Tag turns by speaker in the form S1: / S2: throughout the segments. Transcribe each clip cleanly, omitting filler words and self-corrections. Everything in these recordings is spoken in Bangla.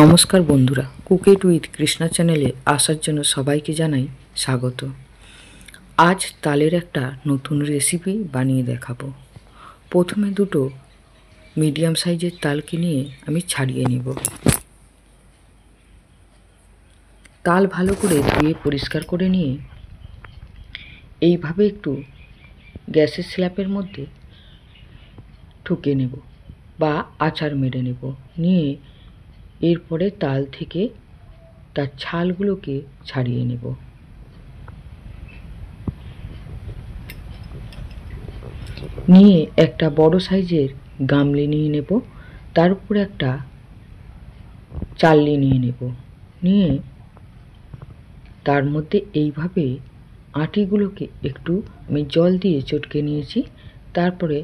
S1: নমস্কার বন্ধুরা, কুক ইট উইথ কৃষ্ণা চ্যানেলে আসার জন্য সবাইকে জানাই স্বাগত। আজ তালের একটা নতুন রেসিপি বানিয়ে দেখাবো। প্রথমে দুটো মিডিয়াম সাইজের তালকে নিয়ে আমি ছাড়িয়ে নেব। তাল ভালো করে ধুয়ে পরিষ্কার করে নিয়ে এইভাবে একটু গ্যাসের স্ল্যাবের মধ্যে ঠুকে নেব বা আছাড় মেরে নেব। নিয়ে এরপরে তাল থেকে তার ছালগুলোকে ছাড়িয়ে নেব। নিয়ে একটা বড় সাইজের গামলি নিয়ে নেব, তার উপরে একটা চালনি নিয়ে নেব। নিয়ে তার মধ্যে এইভাবে আটিগুলোকে একটু আমি জল দিয়ে চটকে নিয়েছি। তারপরে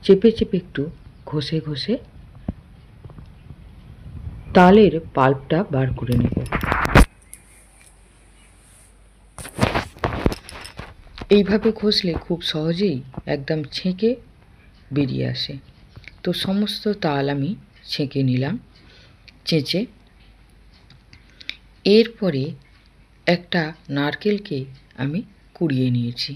S1: চেপে চেপে একটু ঘষে ঘষে তালের পাল্পটা বার করে নেব। এইভাবে ঘষলে খুব সহজেই একদম ছেঁকে বেরিয়ে আসে। তো সমস্ত তাল আমি ছেঁকে নিলাম চেঁচে। এরপরে একটা নারকেলকে আমি কুড়িয়ে নিয়েছি।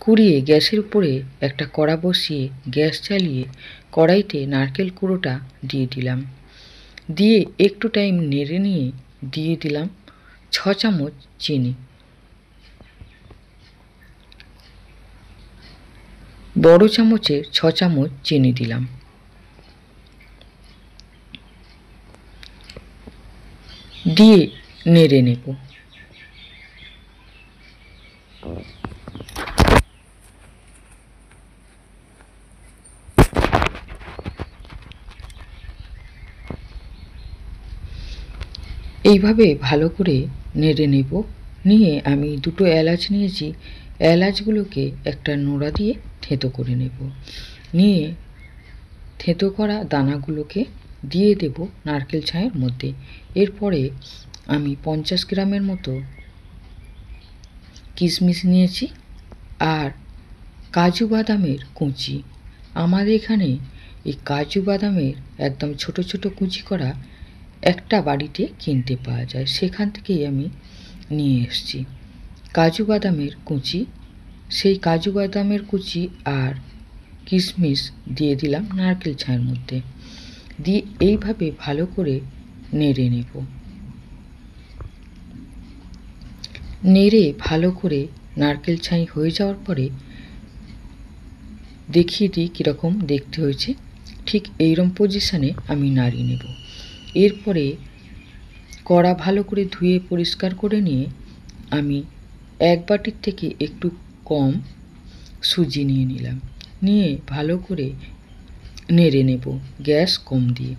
S1: কুড়িয়ে গ্যাসের উপরে একটা কড়া বসিয়ে গ্যাস চালিয়ে কড়াইতে নারকেল কুড়োটা দিয়ে দিলাম। দিয়ে একটু টাইম নেড়ে নিয়ে দিয়ে দিলাম 6 চামচ চিনি। বড় চামচের 6 চামচ চিনি দিলাম। দিয়ে নেড়ে নেব। এইভাবে ভালো করে নেড়ে নেব। নিয়ে আমি দুটো এলাচ নিয়েছি, এলাচগুলোকে একটা নোড়া দিয়ে থেঁতো করে নেব। নিয়ে থেঁতো করা দানাগুলোকে দিয়ে দেব নারকেল ছাইয়ের মধ্যে। এরপরে আমি 50 গ্রামের মতো কিশমিশ নিয়েছি আর কাজু বাদামের কুচি। আমাদের এখানে এই কাজু বাদামের একদম ছোট ছোট কুচি করা একটা বাড়িতে কিনতে পাওয়া যায়, সেখান থেকেই আমি নিয়ে এসেছি কাজু বাদামের কুচি। সেই কাজু বাদামের কুচি আর কিশমিশ দিয়ে দিলাম নারকেল ছাইয়ের মধ্যে। দিয়ে এইভাবে ভালো করে নেড়ে নেব। নেড়ে ভালো করে নারকেল ছাই হয়ে যাওয়ার পরে দেখিয়ে দিই কীরকম দেখতে হয়েছে। ঠিক এইরকম পজিশানে আমি নাড়িয়ে নেব। এরপরে কড়া ভালো করে ধুয়ে পরিষ্কার করে নিয়ে আমি 1 বাটির থেকে একটু কম সুজি নিয়ে নিলাম। নিয়ে ভালো করে নেড়ে নেব গ্যাস কম দিয়ে।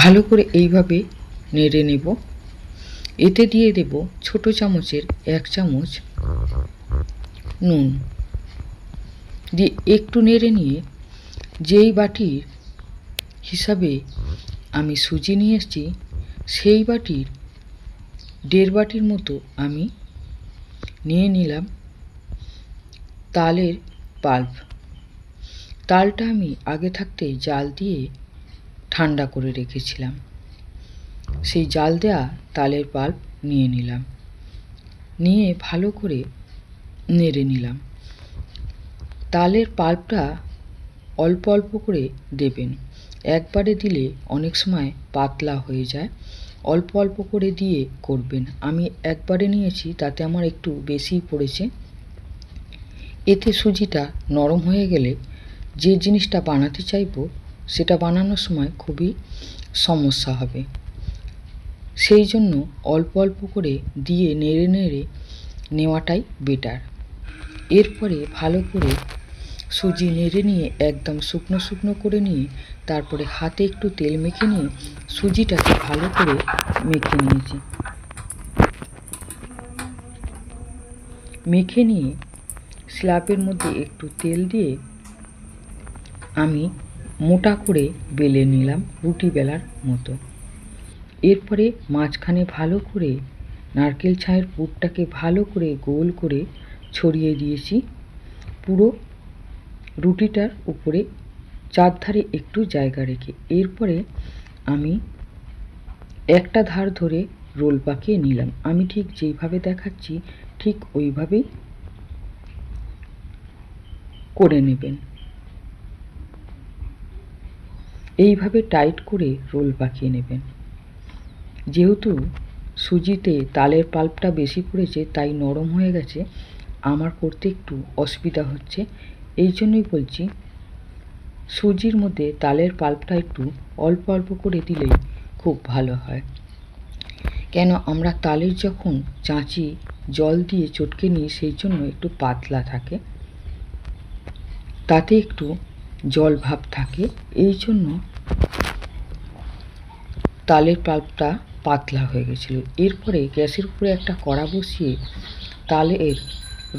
S1: ভালো করে এইভাবে নেড়ে নেব। এতে দিয়ে দেব ছোট চামচের 1 চামচ নুন। দিয়ে একটু নেড়ে নিয়ে যেই বাটির হিসাবে আমি সুজি নিয়ে এসেছি সেই বাটির 1.5 বাটির মতো আমি নিয়ে নিলাম তালের পাল্প। তালটা আমি আগে থাকতে জাল দিয়ে ঠান্ডা করে রেখেছিলাম। সেই জাল দেওয়া তালের পাল্প নিয়ে নিলাম। নিয়ে ভালো করে নেড়ে নিলাম। তালের পাল্পটা অল্প অল্প করে দেবেন, একবারে দিলে অনেক সময় পাতলা হয়ে যায়। অল্প অল্প করে দিয়ে করবেন। আমি একবারে নিয়েছি, তাতে আমার একটু বেশিই পড়েছে। এতে সুজিটা নরম হয়ে গেলে যে জিনিসটা বানাতে চাইবো সেটা বানানোর সময় খুবই সমস্যা হবে। সেই জন্য অল্প অল্প করে দিয়ে নেড়ে নেড়ে নেওয়াটাই বেটার। এরপরে ভালো করে সুজি নেড়ে নিয়ে একদম শুকনো শুকনো করে নিয়ে তারপরে হাতে একটু তেল মেখে নিয়ে সুজিটাকে ভালো করে মেখে নিয়েছি। মেখে নিয়ে স্ল্যাবের মধ্যে একটু তেল দিয়ে আমি মোটা করে বেলে নিলাম রুটি বেলার মতো। এরপরে মাঝখানে ভালো করে নারকেল ছাঁয়ের পুরটাকে ভালো করে গোল করে ছড়িয়ে দিয়েছি পুরো রুটিটার উপরে, চারধারে একটু জায়গা রেখে। এরপরে আমি একটা ধার ধরে রোল পাকিয়ে নিলাম। আমি ঠিক যেইভাবে দেখাচ্ছি ঠিক ওইভাবেই করে নেবেন। এইভাবে টাইট করে রোল পাকিয়ে নেবেন। যেহেতু সুজিতে তালের পাল্পটা বেশি পড়েছে তাই নরম হয়ে গেছে, আমার করতে একটু অসুবিধা হচ্ছে। এই জন্যই বলছি সুজির মধ্যে তালের পাল্পটা একটু অল্প অল্প করে দিলেই খুব ভালো হয়। কেন আমরা তালের যখন চাঁচি জল দিয়ে চটকে নিই সেই জন্য একটু পাতলা থাকে, তাতে একটু জল ভাব থাকে, এই জন্য তালের পাল্পটা পাতলা হয়ে গেছিল। এরপরে গ্যাসের উপরে একটা কড়া বসিয়ে তালের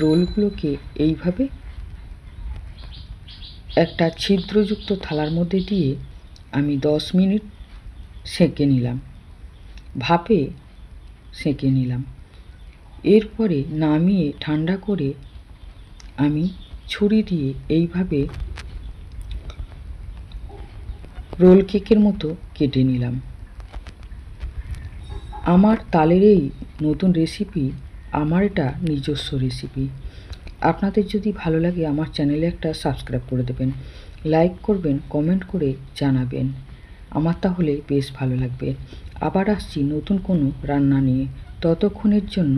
S1: রোলগুলোকে এইভাবে একটা ছিদ্রযুক্ত থালার মধ্যে দিয়ে আমি 10 মিনিট সেঁকে নিলাম, ভাপে সেঁকে নিলাম। এরপরে নামিয়ে ঠান্ডা করে আমি ছুরি দিয়ে এইভাবে রোল কেকের মতো কেটে নিলাম। আমার তালের এই নতুন রেসিপি, আমার এটা নিজস্ব রেসিপি। আপনাদের যদি ভালো লাগে আমার চ্যানেলে একটা সাবস্ক্রাইব করে দেবেন, লাইক করবেন, কমেন্ট করে জানাবেন, আমার তাহলে বেশ ভালো লাগবে। আবার আসছি নতুন কোনো রান্না নিয়ে, ততক্ষণের জন্য